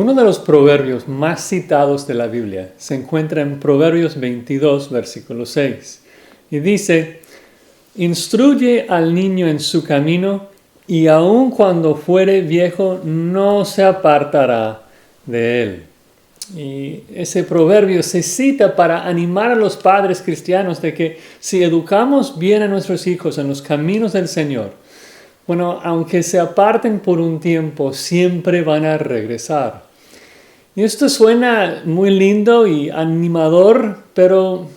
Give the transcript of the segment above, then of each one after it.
Uno de los proverbios más citados de la Biblia se encuentra en Proverbios 22, versículo 6. Y dice, instruye al niño en su camino, y aun cuando fuere viejo no se apartará de él. Y ese proverbio se cita para animar a los padres cristianos de que si educamos bien a nuestros hijos en los caminos del Señor, bueno, aunque se aparten por un tiempo, siempre van a regresar. Y esto suena muy lindo y animador, pero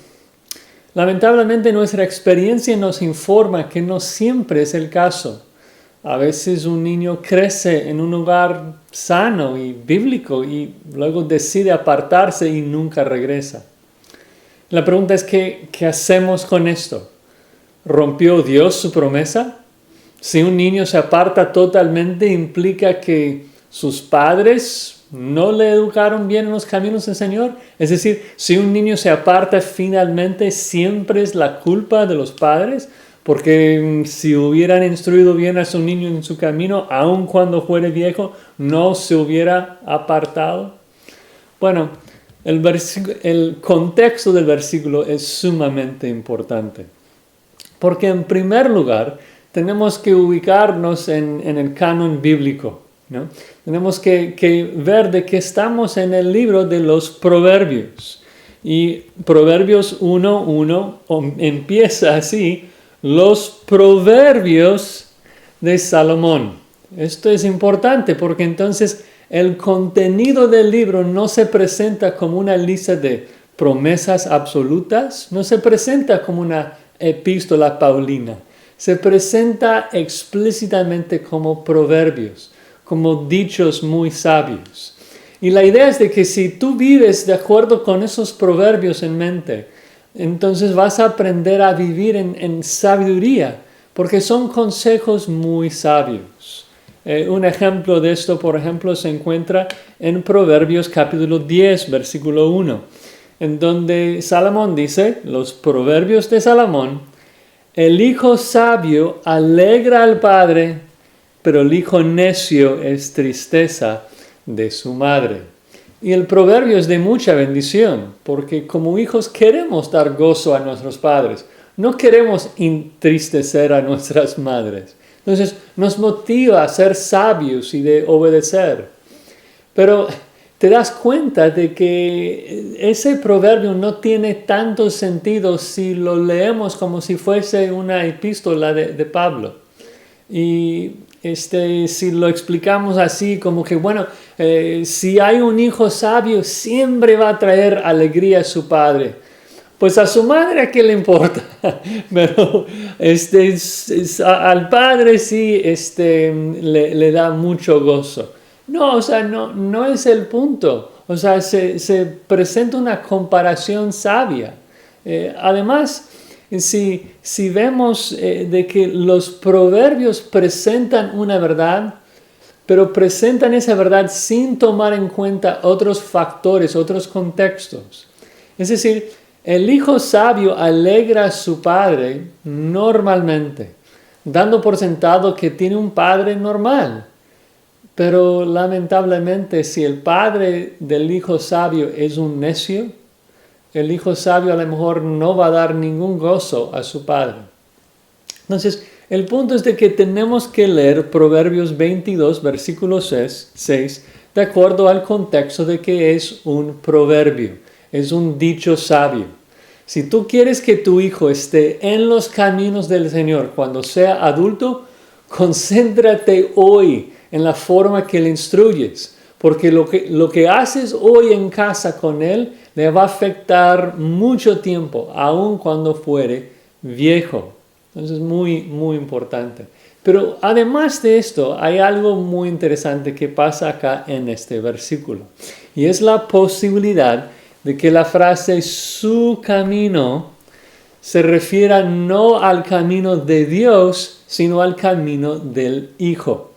lamentablemente nuestra experiencia nos informa que no siempre es el caso. A veces un niño crece en un hogar sano y bíblico y luego decide apartarse y nunca regresa. La pregunta es, ¿qué hacemos con esto? ¿Rompió Dios su promesa? Si un niño se aparta totalmente, implica que sus padres no le educaron bien en los caminos del Señor. Es decir, si un niño se aparta finalmente, siempre es la culpa de los padres, porque si hubieran instruido bien a su niño en su camino, aun cuando fuere viejo, no se hubiera apartado. Bueno, el contexto del versículo es sumamente importante, porque en primer lugar, tenemos que ubicarnos en el canon bíblico, ¿no? Tenemos que ver de que estamos en el libro de los Proverbios. Y Proverbios 1:1 empieza así, los Proverbios de Salomón. Esto es importante porque entonces el contenido del libro no se presenta como una lista de promesas absolutas, no se presenta como una epístola paulina. Se presenta explícitamente como proverbios, como dichos muy sabios. Y la idea es de que si tú vives de acuerdo con esos proverbios en mente, entonces vas a aprender a vivir en sabiduría, porque son consejos muy sabios. Un ejemplo de esto, por ejemplo, se encuentra en Proverbios capítulo 10, versículo 1, en donde Salomón dice, los proverbios de Salomón, el hijo sabio alegra al padre, pero el hijo necio es tristeza de su madre. Y el proverbio es de mucha bendición, porque como hijos queremos dar gozo a nuestros padres. No queremos entristecer a nuestras madres. Entonces nos motiva a ser sabios y de obedecer. Pero te das cuenta de que ese proverbio no tiene tanto sentido si lo leemos como si fuese una epístola de Pablo. Y si lo explicamos así, como que bueno, si hay un hijo sabio, siempre va a traer alegría a su padre. Pues a su madre, ¿a qué le importa? Pero al padre sí le da mucho gozo. No, o sea, no es el punto. O sea, se presenta una comparación sabia. Además, si vemos de que los proverbios presentan una verdad, pero presentan esa verdad sin tomar en cuenta otros factores, otros contextos. Es decir, el hijo sabio alegra a su padre normalmente, dando por sentado que tiene un padre normal. Pero lamentablemente, si el padre del hijo sabio es un necio, el hijo sabio a lo mejor no va a dar ningún gozo a su padre. Entonces, el punto es de que tenemos que leer Proverbios 22, versículo 6, de acuerdo al contexto de que es un proverbio, es un dicho sabio. Si tú quieres que tu hijo esté en los caminos del Señor cuando sea adulto, concéntrate hoy en la forma que le instruyes, porque lo que haces hoy en casa con él le va a afectar mucho tiempo, aun cuando fuere viejo. Entonces es muy, muy importante. Pero además de esto, hay algo muy interesante que pasa acá en este versículo. Y es la posibilidad de que la frase su camino se refiera no al camino de Dios, sino al camino del Hijo.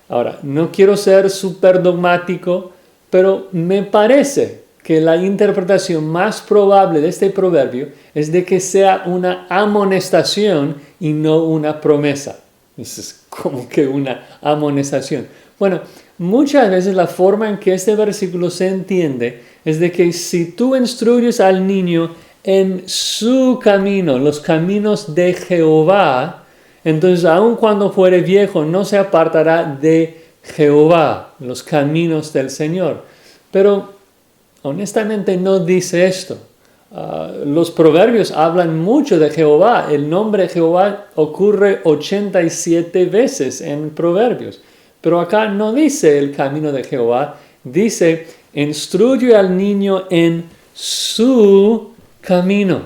Ahora, no quiero ser súper dogmático, pero me parece que la interpretación más probable de este proverbio es de que sea una amonestación y no una promesa. Es como que una amonestación. Bueno, muchas veces la forma en que este versículo se entiende es de que si tú instruyes al niño en su camino, los caminos de Jehová, entonces aun cuando fuere viejo no se apartará de Jehová, los caminos del Señor. Pero honestamente no dice esto. Los proverbios hablan mucho de Jehová. El nombre Jehová ocurre 87 veces en proverbios. Pero acá no dice el camino de Jehová. Dice, instruye al niño en su camino.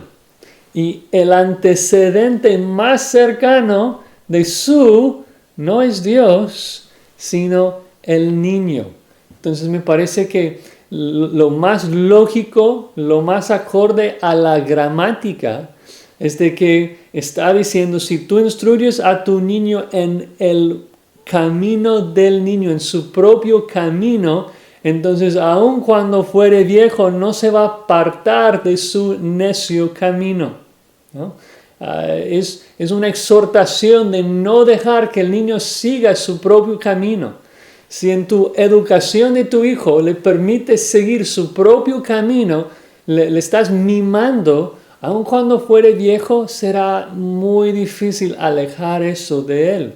Y el antecedente más cercano de su no es Dios, sino el niño. Entonces me parece que lo más lógico, lo más acorde a la gramática es de que está diciendo, si tú instruyes a tu niño en el camino del niño, en su propio camino, entonces aun cuando fuere viejo no se va a apartar de su necio camino, ¿no? Es una exhortación de no dejar que el niño siga su propio camino. Si en tu educación de tu hijo le permites seguir su propio camino, le estás mimando, aun cuando fuere viejo, será muy difícil alejar eso de él.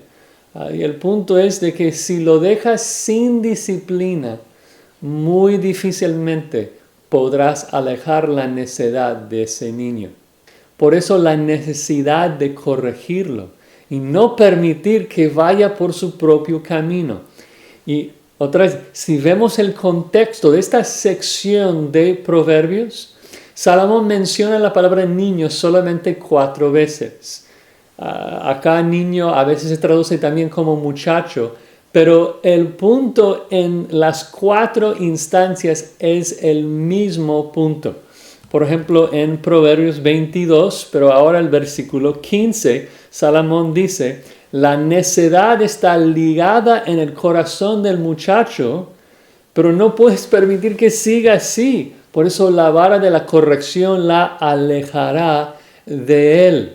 Y el punto es de que si lo dejas sin disciplina, muy difícilmente podrás alejar la necedad de ese niño. Por eso la necesidad de corregirlo y no permitir que vaya por su propio camino. Y otra vez, si vemos el contexto de esta sección de Proverbios, Salomón menciona la palabra niño solamente 4 veces. Acá niño a veces se traduce también como muchacho, pero el punto en las 4 instancias es el mismo punto. Por ejemplo, en Proverbios 22, pero ahora el versículo 15, Salomón dice, la necedad está ligada en el corazón del muchacho, pero no puedes permitir que siga así. Por eso la vara de la corrección la alejará de él.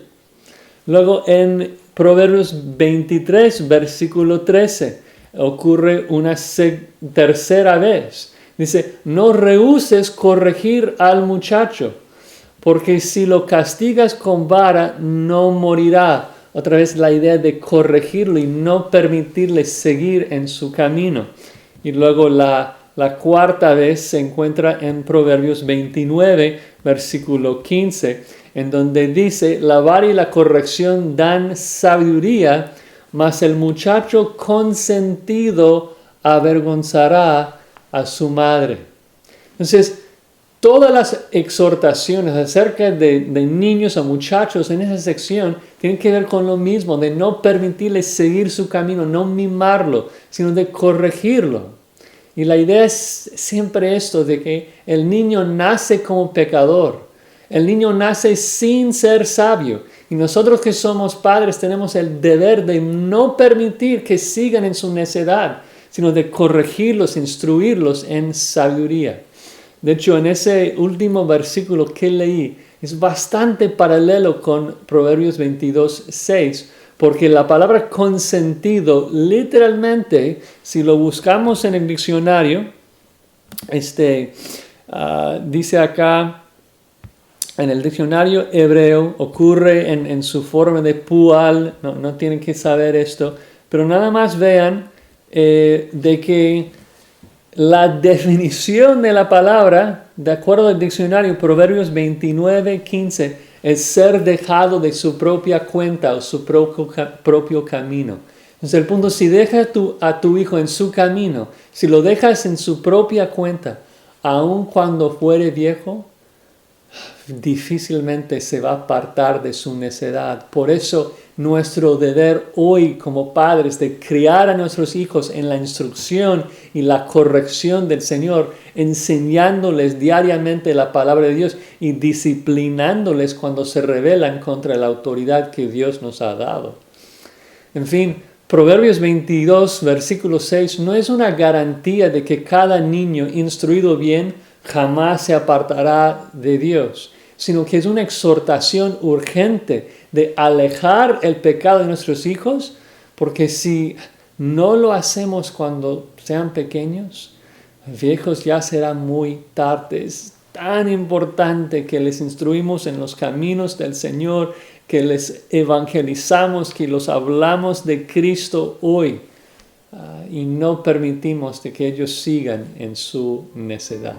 Luego en Proverbios 23, versículo 13, ocurre una tercera vez. Dice, no rehúses corregir al muchacho, porque si lo castigas con vara, no morirá. Otra vez la idea de corregirlo y no permitirle seguir en su camino. Y luego la cuarta vez se encuentra en Proverbios 29, versículo 15, en donde dice, la vara y la corrección dan sabiduría, mas el muchacho consentido avergonzará a su madre. Entonces, todas las exhortaciones acerca de niños o muchachos en esa sección tienen que ver con lo mismo, de no permitirles seguir su camino, no mimarlo, sino de corregirlo. Y la idea es siempre esto, de que el niño nace como pecador. El niño nace sin ser sabio. Y nosotros que somos padres tenemos el deber de no permitir que sigan en su necedad, sino de corregirlos, instruirlos en sabiduría. De hecho, en ese último versículo que leí, es bastante paralelo con Proverbios 22, 6, porque la palabra consentido, literalmente, si lo buscamos en el diccionario, dice acá, en el diccionario hebreo, ocurre en su forma de pual, no tienen que saber esto, pero nada más vean de que la definición de la palabra, de acuerdo al diccionario, Proverbios 29, 15, es ser dejado de su propia cuenta o su propio camino. Entonces el punto, si dejas a tu hijo en su camino, si lo dejas en su propia cuenta, aun cuando fuere viejo, difícilmente se va a apartar de su necedad. Por eso nuestro deber hoy como padres de criar a nuestros hijos en la instrucción y la corrección del Señor, enseñándoles diariamente la palabra de Dios y disciplinándoles cuando se rebelan contra la autoridad que Dios nos ha dado. En fin, Proverbios 22, versículo 6, no es una garantía de que cada niño instruido bien jamás se apartará de Dios, sino que es una exhortación urgente de alejar el pecado de nuestros hijos, porque si no lo hacemos cuando sean pequeños, viejos ya será muy tarde. Es tan importante que les instruimos en los caminos del Señor, que les evangelizamos, que los hablamos de Cristo hoy, y no permitimos de que ellos sigan en su necedad.